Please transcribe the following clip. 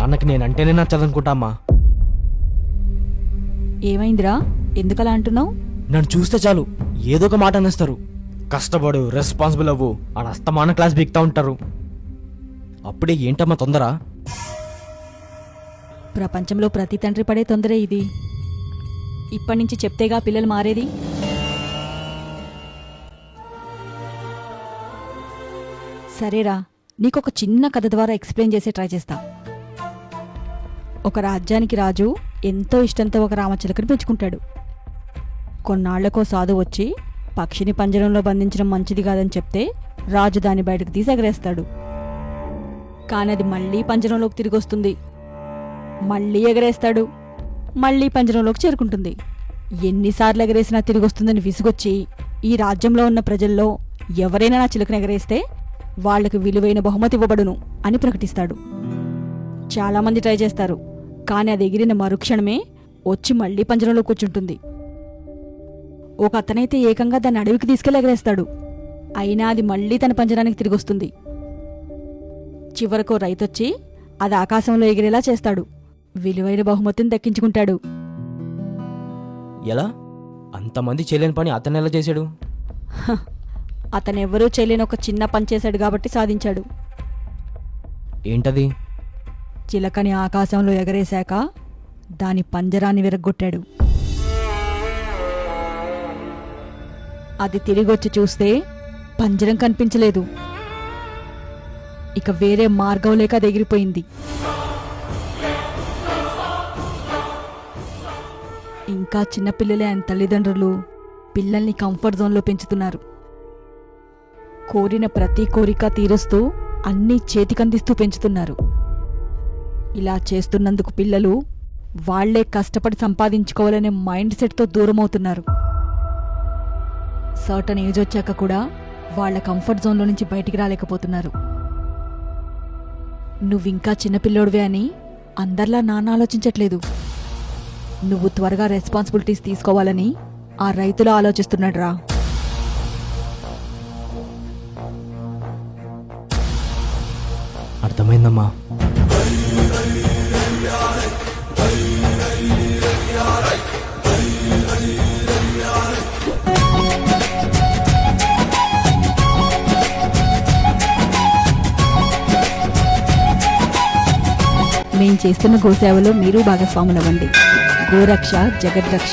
నాన్నకి నేనంటేనే నచ్చదనుకుంటా అమ్మా. ఏమైందిరా, ఎందుకలా అంటున్నావు? నన్ను చూస్తే చాలు ఏదో ఒక మాట అనేస్తారు. కష్టపడు, రెస్పాన్సిబుల్ అవ్వు అని అస్తమాన క్లాస్ బిక్తా ఉంటారు. అప్పుడే ఏంటమ్మా తొందర? ప్రపంచంలో ప్రతి తండ్రి పడే తొందరే ఇది. ఇప్పటి నుంచి చెప్తేగా పిల్లలు మారేది. సరేరా, నీకొక చిన్న కథ ద్వారా ఎక్స్ప్లెయిన్ చేసి ట్రై చేస్తా. ఒక రాజ్యానికి రాజు ఎంతో ఇష్టంతో ఒక రామచిలుకని పెంచుకుంటాడు. కొన్నాళ్లకో సాధు వచ్చి పక్షిని పంజరంలో బంధించడం మంచిది కాదని చెప్తే రాజు దాన్ని బయటకు తీసి ఎగరేస్తాడు. కానీ అది మళ్ళీ పంజరంలోకి తిరిగి వస్తుంది. మళ్ళీ ఎగరేస్తాడు, మళ్ళీ పంజరంలోకి చేరుకుంటుంది. ఎన్నిసార్లు ఎగరేసినా తిరిగి వస్తుందని విసుగొచ్చి ఈ రాజ్యంలో ఉన్న ప్రజల్లో ఎవరైనా నా చిలుకను ఎగరేస్తే వాళ్లకు విలువైన బహుమతి ఇవ్వబడును అని ప్రకటిస్తాడు. చాలామంది ట్రై చేస్తారు, కానీ అది ఎగిరిన మరుక్షణమే వచ్చి మళ్లీ పంజరంలో కూర్చుంటుంది. ఒక అతనైతే ఏకంగా దాన్ని అడవికి తీసుకెళ్లి ఎగరేస్తాడు. అయినా అది మళ్లీ తన పంజరానికి తిరిగొస్తుంది. చివరకు రైతొచ్చి అది ఆకాశంలో ఎగిరేలా చేస్తాడు. విలువైన బహుమతిని దక్కించుకుంటాడు. ఎలా? అంతమంది చేయలేని పని అతను ఎలా చేశాడు? అతనెవ్వరూ చేయలేని ఒక చిన్న పని చేశాడు కాబట్టి సాధించాడు. ఏంటది? చిలకని ఆకాశంలో ఎగరేశాక దాని పంజరాన్ని విరగ్గొట్టాడు. అది తిరిగొచ్చి చూస్తే పంజరం కనిపించలేదు. ఇక వేరే మార్గం లేక అది ఎగిరిపోయింది. ఇంకా చిన్నపిల్లలే ఆయన తల్లిదండ్రులు పిల్లల్ని కంఫర్ట్ జోన్లో పెంచుతున్నారు. కోరిన ప్రతి కోరిక తీరుస్తూ అన్నీ చేతికందిస్తూ పెంచుతున్నారు. ఇలా చేస్తున్నందుకు పిల్లలు వాళ్లే కష్టపడి సంపాదించుకోవాలనే మైండ్ సెట్తో దూరమవుతున్నారు. సర్టన్ ఏజ్ వచ్చాక కూడా వాళ్ల కంఫర్ట్ జోన్లో నుంచి బయటికి రాలేకపోతున్నారు. నువ్వింకా చిన్నపిల్లోడివే అని అందర్లా నాన్న ఆలోచించట్లేదు. నువ్వు త్వరగా రెస్పాన్సిబిలిటీస్ తీసుకోవాలని ఆ రైతులు ఆలోచిస్తున్నాడు రా. అర్థమైందమ్మా. మేం చేస్తున్న గోసేవలో మీరు భాగస్వాములవ్వండి. గోరక్ష జగద్రక్ష.